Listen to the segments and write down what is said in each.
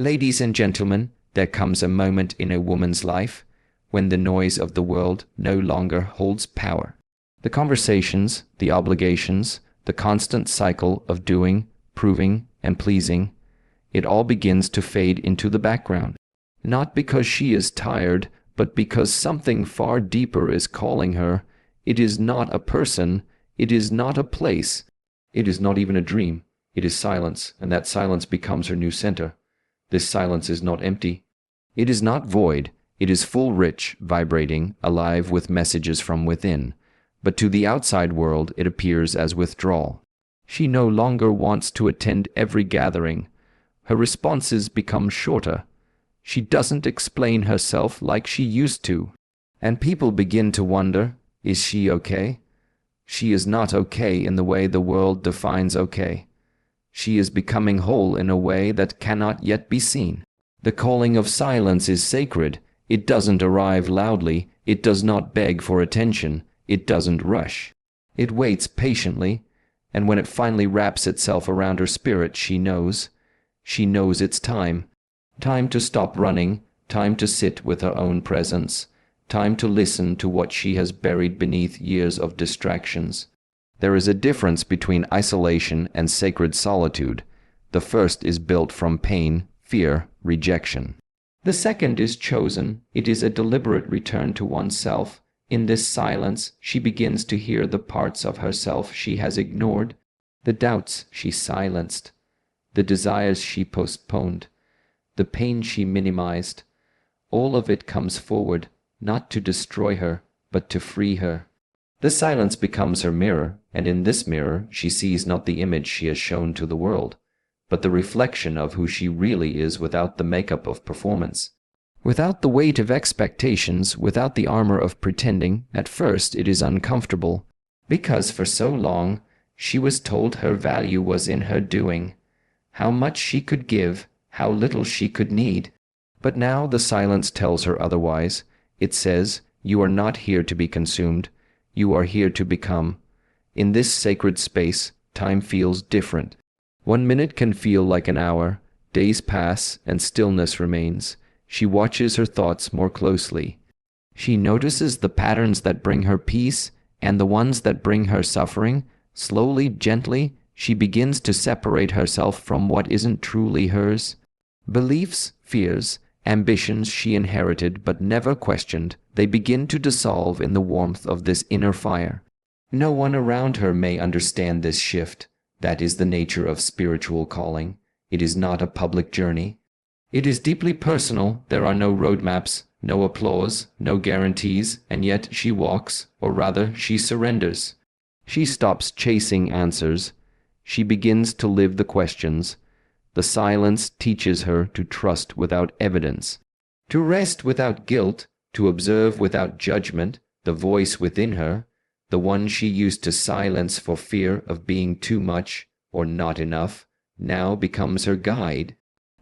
Ladies and gentlemen, there comes a moment in a woman's life when the noise of the world no longer holds power. The conversations, the obligations, the constant cycle of doing, proving, and pleasing, it all begins to fade into the background. Not because she is tired, but because something far deeper is calling her. It is not a person, it is not a place, it is not even a dream. It is silence, and that silence becomes her new center. This silence is not empty. It is not void. It is full, rich, vibrating, alive with messages from within. But to the outside world it appears as withdrawal. She no longer wants to attend every gathering. Her responses become shorter. She doesn't explain herself like she used to. And people begin to wonder, is she okay? She is not okay in the way the world defines okay. She is becoming whole in a way that cannot yet be seen. The calling of silence is sacred. It doesn't arrive loudly. It does not beg for attention. It doesn't rush. It waits patiently, and when it finally wraps itself around her spirit, she knows. She knows it's time. Time to stop running, time to sit with her own presence, time to listen to what she has buried beneath years of distractions. There is a difference between isolation and sacred solitude. The first is built from pain, fear, rejection. The second is chosen. It is a deliberate return to oneself. In this silence, she begins to hear the parts of herself she has ignored, the doubts she silenced, the desires she postponed, the pain she minimized. All of it comes forward, not to destroy her, but to free her. The silence becomes her mirror, and in this mirror she sees not the image she has shown to the world, but the reflection of who she really is without the makeup of performance. Without the weight of expectations, without the armor of pretending. At first it is uncomfortable, because for so long she was told her value was in her doing, how much she could give, how little she could need. But now the silence tells her otherwise. It says, you are not here to be consumed, you are here to become. In this sacred space, time feels different. 1 minute can feel like an hour, days pass and stillness remains. She watches her thoughts more closely. She notices the patterns that bring her peace and the ones that bring her suffering. Slowly, gently, she begins to separate herself from what isn't truly hers. Beliefs, fears, ambitions she inherited but never questioned, they begin to dissolve in the warmth of this inner fire. No one around her may understand this shift. That is the nature of spiritual calling. It is not a public journey. It is deeply personal. There are no roadmaps, no applause, no guarantees, and yet she walks, or rather she surrenders. She stops chasing answers. She begins to live the questions. The silence teaches her to trust without evidence, to rest without guilt, to observe without judgment. The voice within her, the one she used to silence for fear of being too much or not enough, now becomes her guide.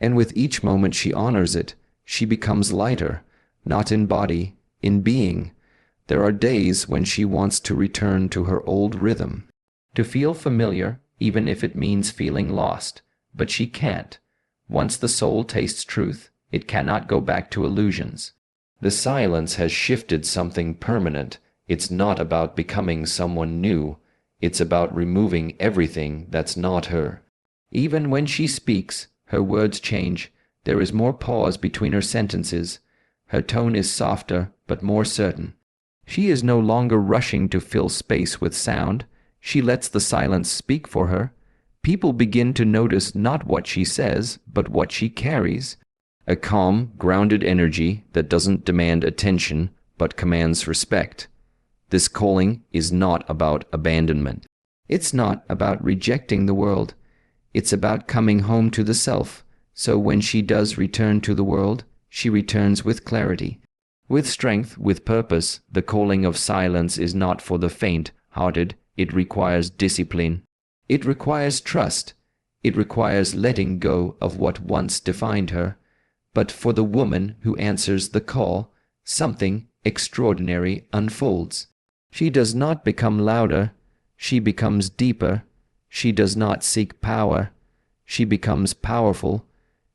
And with each moment she honors it, she becomes lighter, not in body, in being. There are days when she wants to return to her old rhythm, to feel familiar, even if it means feeling lost. But she can't. Once the soul tastes truth, it cannot go back to illusions. The silence has shifted something permanent. It's not about becoming someone new. It's about removing everything that's not her. Even when she speaks, her words change. There is more pause between her sentences. Her tone is softer, but more certain. She is no longer rushing to fill space with sound. She lets the silence speak for her. People begin to notice not what she says, but what she carries. A calm, grounded energy that doesn't demand attention, but commands respect. This calling is not about abandonment. It's not about rejecting the world. It's about coming home to the self. So when she does return to the world, she returns with clarity, with strength, with purpose. The calling of silence is not for the faint-hearted. It requires discipline. It requires trust. It requires letting go of what once defined her. But for the woman who answers the call, something extraordinary unfolds. She does not become louder. She becomes deeper. She does not seek power. She becomes powerful.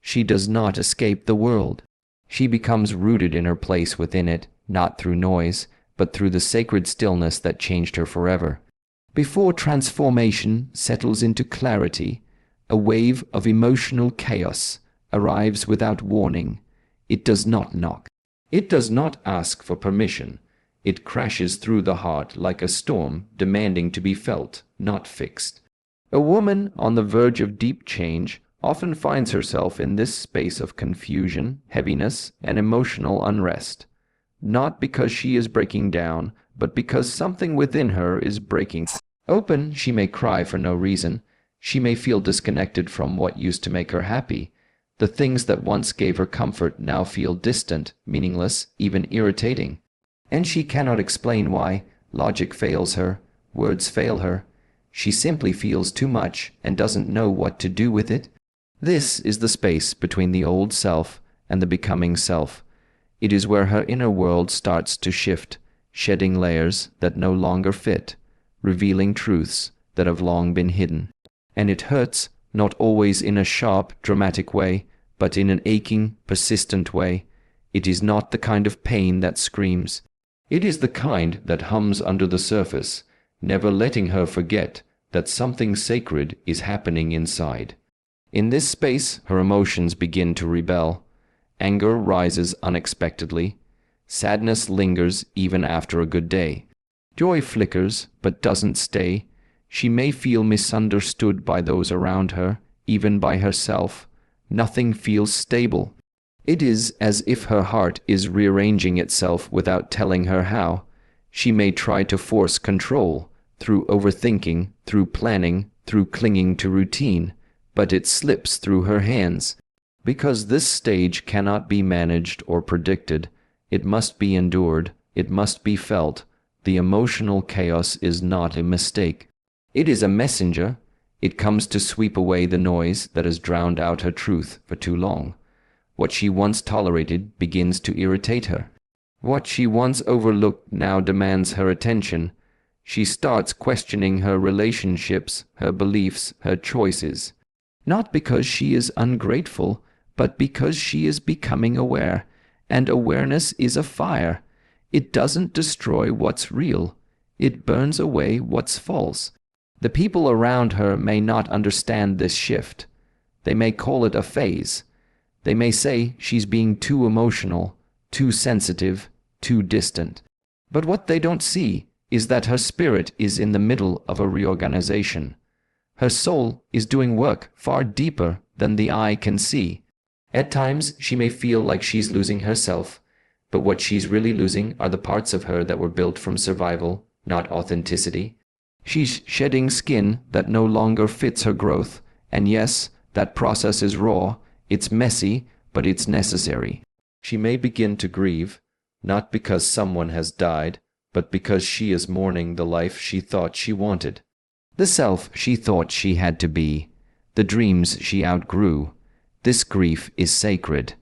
She does not escape the world. She becomes rooted in her place within it, not through noise, but through the sacred stillness that changed her forever. Before transformation settles into clarity, a wave of emotional chaos arrives without warning. It does not knock. It does not ask for permission. It crashes through the heart like a storm, demanding to be felt, not fixed. A woman on the verge of deep change often finds herself in this space of confusion, heaviness, and emotional unrest. Not because she is breaking down, but because something within her is breaking open. She may cry for no reason. She may feel disconnected from what used to make her happy. The things that once gave her comfort now feel distant, meaningless, even irritating. And she cannot explain why. Logic fails her. Words fail her. She simply feels too much and doesn't know what to do with it. This is the space between the old self and the becoming self. It is where her inner world starts to shift, shedding layers that no longer fit, revealing truths that have long been hidden. And it hurts, not always in a sharp, dramatic way, but in an aching, persistent way. It is not the kind of pain that screams. It is the kind that hums under the surface, never letting her forget that something sacred is happening inside. In this space, her emotions begin to rebel. Anger rises unexpectedly. Sadness lingers even after a good day. Joy flickers, but doesn't stay. She may feel misunderstood by those around her, even by herself. Nothing feels stable. It is as if her heart is rearranging itself without telling her how. She may try to force control, through overthinking, through planning, through clinging to routine, but it slips through her hands. Because this stage cannot be managed or predicted, it must be endured, it must be felt. The emotional chaos is not a mistake. It is a messenger. It comes to sweep away the noise that has drowned out her truth for too long. What she once tolerated begins to irritate her. What she once overlooked now demands her attention. She starts questioning her relationships, her beliefs, her choices. Not because she is ungrateful, but because she is becoming aware. And awareness is a fire. It doesn't destroy what's real. It burns away what's false. The people around her may not understand this shift. They may call it a phase. They may say she's being too emotional, too sensitive, too distant. But what they don't see is that her spirit is in the middle of a reorganization. Her soul is doing work far deeper than the eye can see. At times, she may feel like she's losing herself, but what she's really losing are the parts of her that were built from survival, not authenticity. She's shedding skin that no longer fits her growth, and yes, that process is raw, it's messy, but it's necessary. She may begin to grieve, not because someone has died, but because she is mourning the life she thought she wanted. The self she thought she had to be, the dreams she outgrew. This grief is sacred.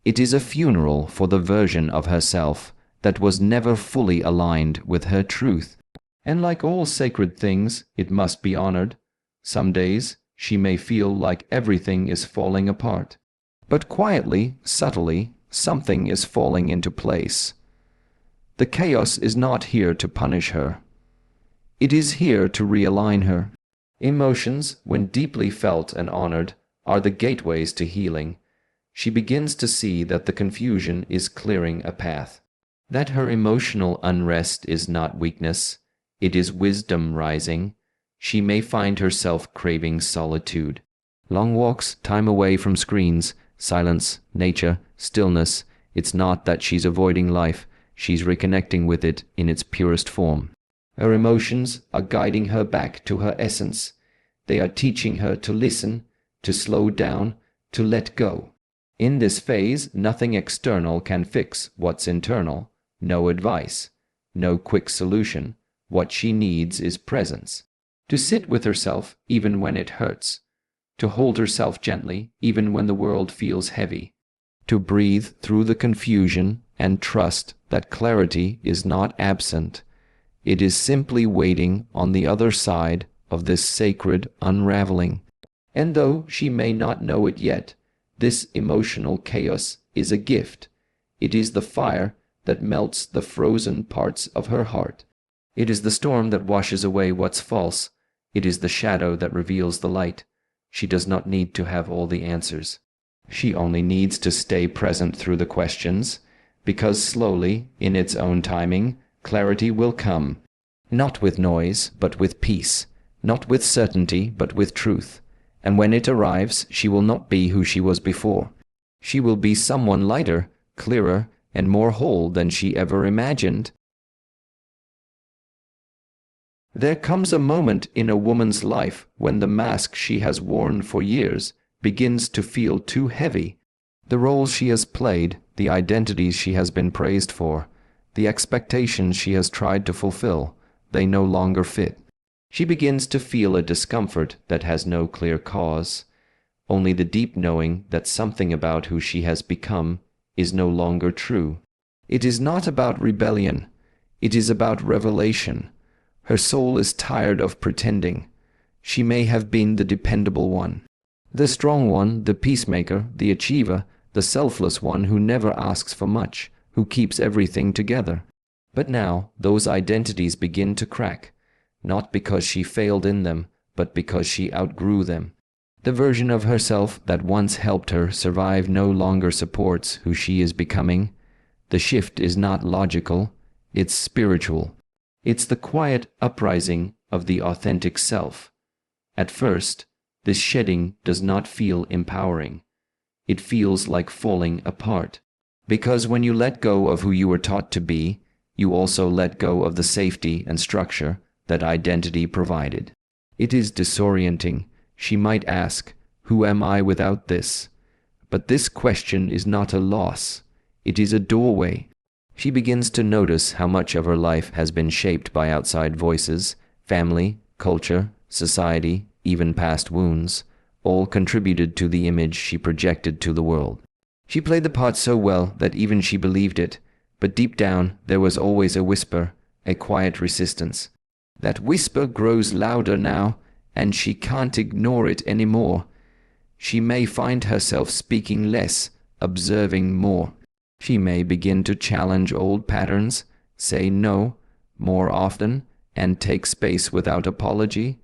It is a funeral for the version of herself that was never fully aligned with her truth. And like all sacred things, it must be honored. Some days, she may feel like everything is falling apart. But quietly, subtly, something is falling into place. The chaos is not here to punish her. It is here to realign her. Emotions, when deeply felt and honored, are the gateways to healing. She begins to see that the confusion is clearing a path. That her emotional unrest is not weakness. It is wisdom rising. She may find herself craving solitude. Long walks, time away from screens, silence, nature, stillness. It's not that she's avoiding life. She's reconnecting with it in its purest form. Her emotions are guiding her back to her essence. They are teaching her to listen, to slow down, to let go. In this phase, nothing external can fix what's internal. No advice, no quick solution. What she needs is presence. To sit with herself even when it hurts. To hold herself gently even when the world feels heavy. To breathe through the confusion and trust that clarity is not absent. It is simply waiting on the other side of this sacred unraveling. And though she may not know it yet, This emotional chaos is a gift. It is the fire that melts the frozen parts of her heart. It is the storm that washes away what's false. It is the shadow that reveals the light. She does not need to have all the answers. She only needs to stay present through the questions, because slowly, in its own timing, clarity will come. Not with noise, but with peace. Not with certainty, but with truth. And when it arrives, she will not be who she was before. She will be someone lighter, clearer, and more whole than she ever imagined. There comes a moment in a woman's life when the mask she has worn for years begins to feel too heavy. The roles she has played, the identities she has been praised for, the expectations she has tried to fulfill, they no longer fit. She begins to feel a discomfort that has no clear cause, only the deep knowing that something about who she has become is no longer true. It is not about rebellion, it is about revelation. Her soul is tired of pretending. She may have been the dependable one, the strong one, the peacemaker, the achiever, the selfless one who never asks for much, who keeps everything together. But now those identities begin to crack, not because she failed in them, but because she outgrew them. The version of herself that once helped her survive no longer supports who she is becoming. The shift is not logical, it's spiritual. It's the quiet uprising of the authentic self. At first, this shedding does not feel empowering. It feels like falling apart. Because when you let go of who you were taught to be, you also let go of the safety and structure that identity provided. It is disorienting. She might ask, "Who am I without this?" But this question is not a loss. It is a doorway. She begins to notice how much of her life has been shaped by outside voices, family, culture, society, even past wounds, all contributed to the image she projected to the world. She played the part so well that even she believed it, but deep down there was always a whisper, a quiet resistance. That whisper grows louder now, and she can't ignore it anymore. She may find herself speaking less, observing more. She may begin to challenge old patterns, say no more often, and take space without apology.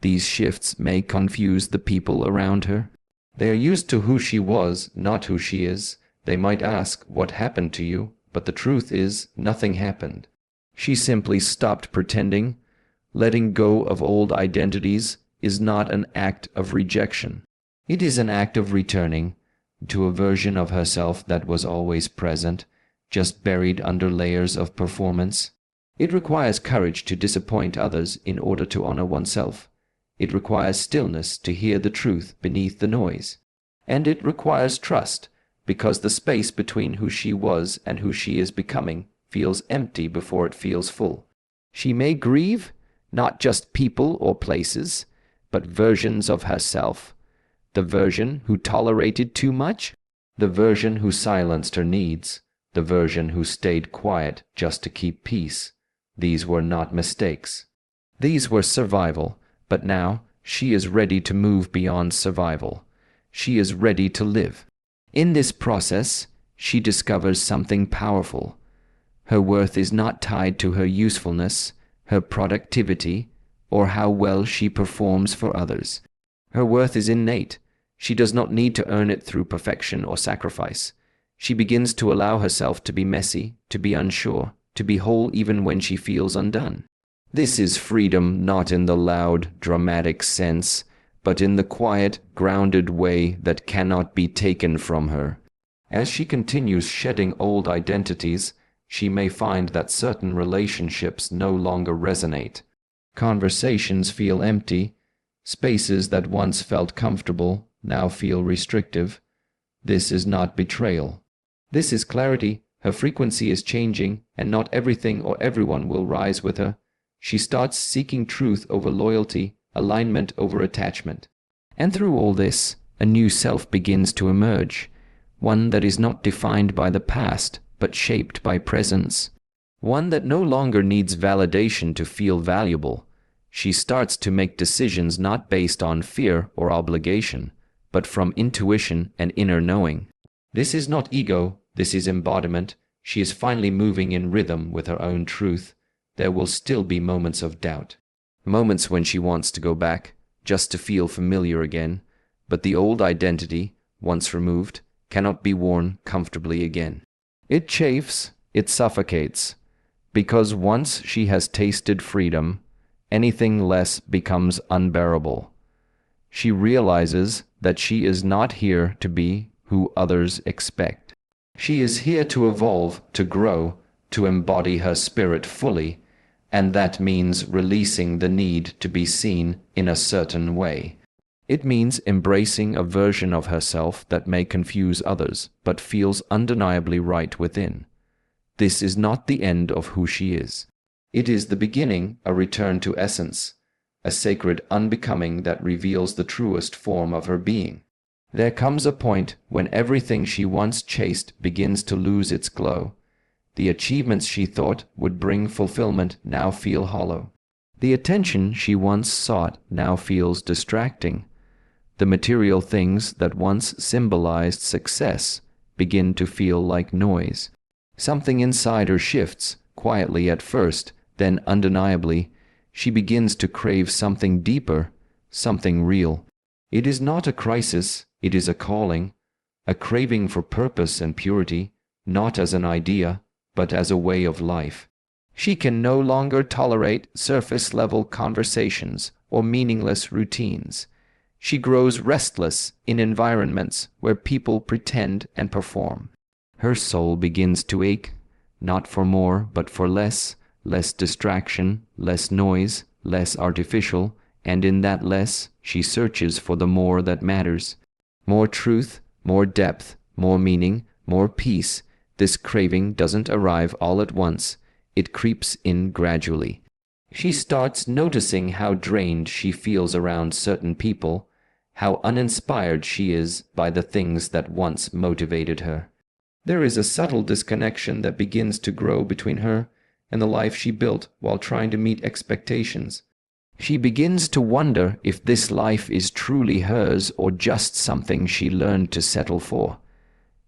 These shifts may confuse the people around her. They are used to who she was, not who she is. They might ask, "What happened to you?" But the truth is, nothing happened. She simply stopped pretending. Letting go of old identities is not an act of rejection. It is an act of returning to a version of herself that was always present, just buried under layers of performance. It requires courage to disappoint others in order to honor oneself. It requires stillness to hear the truth beneath the noise. And it requires trust, because the space between who she was and who she is becoming feels empty before it feels full. She may grieve, not just people or places, but versions of herself. The version who tolerated too much, the version who silenced her needs, the version who stayed quiet just to keep peace. These were not mistakes. These were survival, but now she is ready to move beyond survival. She is ready to live. In this process, she discovers something powerful. Her worth is not tied to her usefulness, her productivity, or how well she performs for others. Her worth is innate. She does not need to earn it through perfection or sacrifice. She begins to allow herself to be messy, to be unsure, to be whole even when she feels undone. This is freedom not in the loud, dramatic sense, but in the quiet, grounded way that cannot be taken from her. As she continues shedding old identities, she may find that certain relationships no longer resonate. Conversations feel empty. Spaces that once felt comfortable now feel restrictive. This is not betrayal. This is clarity. Her frequency is changing, and not everything or everyone will rise with her. She starts seeking truth over loyalty, alignment over attachment. And through all this, a new self begins to emerge, one that is not defined by the past, but shaped by presence. One that no longer needs validation to feel valuable. She starts to make decisions not based on fear or obligation, but from intuition and inner knowing. This is not ego, this is embodiment. She is finally moving in rhythm with her own truth. There will still be moments of doubt, moments when she wants to go back, just to feel familiar again, but the old identity, once removed, cannot be worn comfortably again. It chafes, it suffocates, because once she has tasted freedom, anything less becomes unbearable. She realizes that she is not here to be who others expect. She is here to evolve, to grow, to embody her spirit fully, and that means releasing the need to be seen in a certain way. It means embracing a version of herself that may confuse others, but feels undeniably right within. This is not the end of who she is. It is the beginning, a return to essence, a sacred unbecoming that reveals the truest form of her being. There comes a point when everything she once chased begins to lose its glow. The achievements she thought would bring fulfillment now feel hollow. The attention she once sought now feels distracting. The material things that once symbolized success begin to feel like noise. Something inside her shifts, quietly at first, then undeniably. She begins to crave something deeper, something real. It is not a crisis, it is a calling, a craving for purpose and purity, not as an idea, but as a way of life. She can no longer tolerate surface-level conversations or meaningless routines. She grows restless in environments where people pretend and perform. Her soul begins to ache, not for more, but for less distraction, less noise, less artificial, and in that less, she searches for the more that matters. More truth, more depth, more meaning, more peace. This craving doesn't arrive all at once. It creeps in gradually. She starts noticing how drained she feels around certain people, how uninspired she is by the things that once motivated her. There is a subtle disconnection that begins to grow between her and the life she built while trying to meet expectations. She begins to wonder if this life is truly hers or just something she learned to settle for.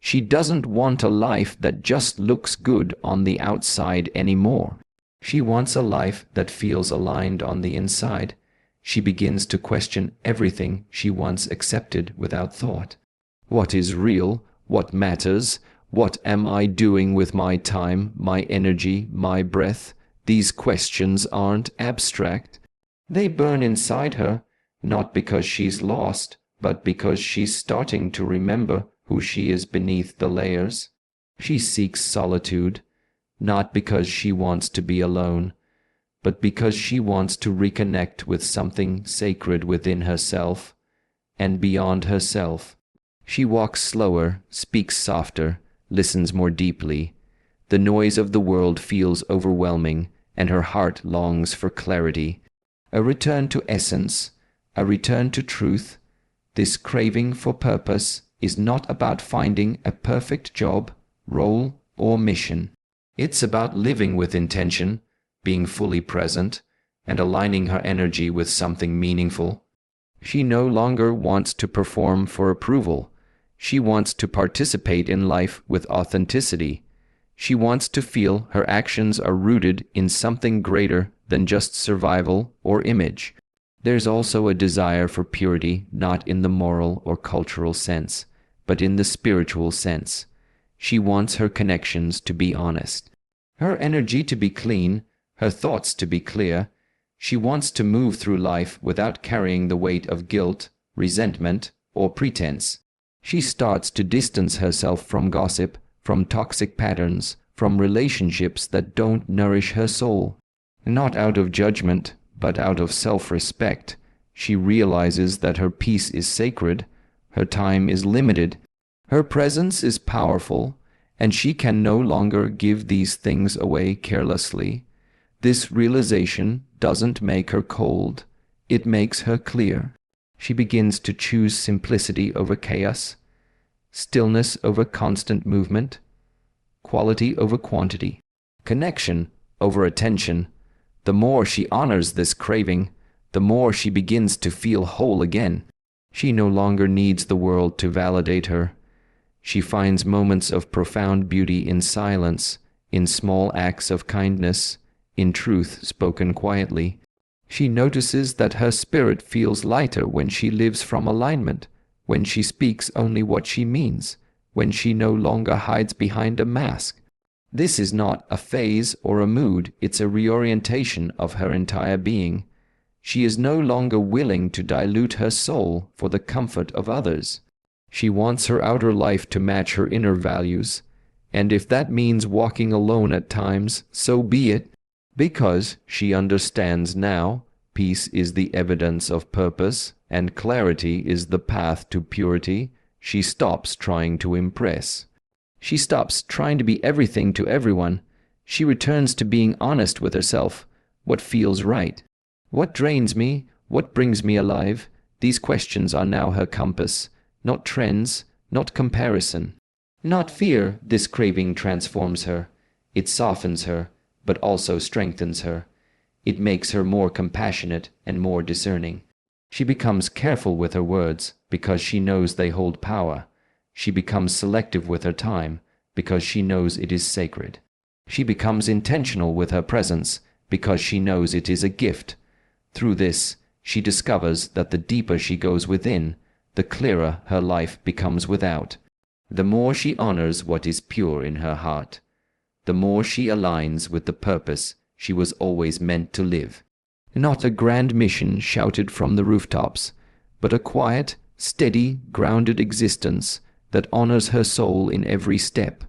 She doesn't want a life that just looks good on the outside anymore. She wants a life that feels aligned on the inside. She begins to question everything she once accepted without thought. What is real? What matters? What am I doing with my time, my energy, my breath? These questions aren't abstract. They burn inside her, not because she's lost, but because she's starting to remember who she is beneath the layers. She seeks solitude, not because she wants to be alone, but because she wants to reconnect with something sacred within herself and beyond herself. She walks slower, speaks softer, listens more deeply. The noise of the world feels overwhelming, and her heart longs for clarity. A return to essence, a return to truth. This craving for purpose is not about finding a perfect job, role, or mission. It's about living with intention, being fully present, and aligning her energy with something meaningful. She no longer wants to perform for approval. She wants to participate in life with authenticity. She wants to feel her actions are rooted in something greater than just survival or image. There's also a desire for purity, not in the moral or cultural sense, but in the spiritual sense. She wants her connections to be honest, her energy to be clean, her thoughts to be clear. She wants to move through life without carrying the weight of guilt, resentment, or pretense. She starts to distance herself from gossip, from toxic patterns, from relationships that don't nourish her soul. Not out of judgment, but out of self-respect. She realizes that her peace is sacred, her time is limited, her presence is powerful, and she can no longer give these things away carelessly. This realization doesn't make her cold, it makes her clear. She begins to choose simplicity over chaos, stillness over constant movement, quality over quantity, connection over attention. The more she honors this craving, the more she begins to feel whole again. She no longer needs the world to validate her. She finds moments of profound beauty in silence, in small acts of kindness, in truth spoken quietly. She notices that her spirit feels lighter when she lives from alignment, when she speaks only what she means, when she no longer hides behind a mask. This is not a phase or a mood, it's a reorientation of her entire being. She is no longer willing to dilute her soul for the comfort of others. She wants her outer life to match her inner values, and if that means walking alone at times, so be it, because she understands now, peace is the evidence of purpose, and clarity is the path to purity. She stops trying to impress. She stops trying to be everything to everyone. She returns to being honest with herself. What feels right? What drains me? What brings me alive? These questions are now her compass. Not trends, not comparison, not fear. This craving transforms her. It softens her, but also strengthens her. It makes her more compassionate and more discerning. She becomes careful with her words because she knows they hold power. She becomes selective with her time because she knows it is sacred. She becomes intentional with her presence because she knows it is a gift. Through this, she discovers that the deeper she goes within, the clearer her life becomes without. The more she honors what is pure in her heart, the more she aligns with the purpose she was always meant to live. Not a grand mission shouted from the rooftops, but a quiet, steady, grounded existence that honors her soul in every step.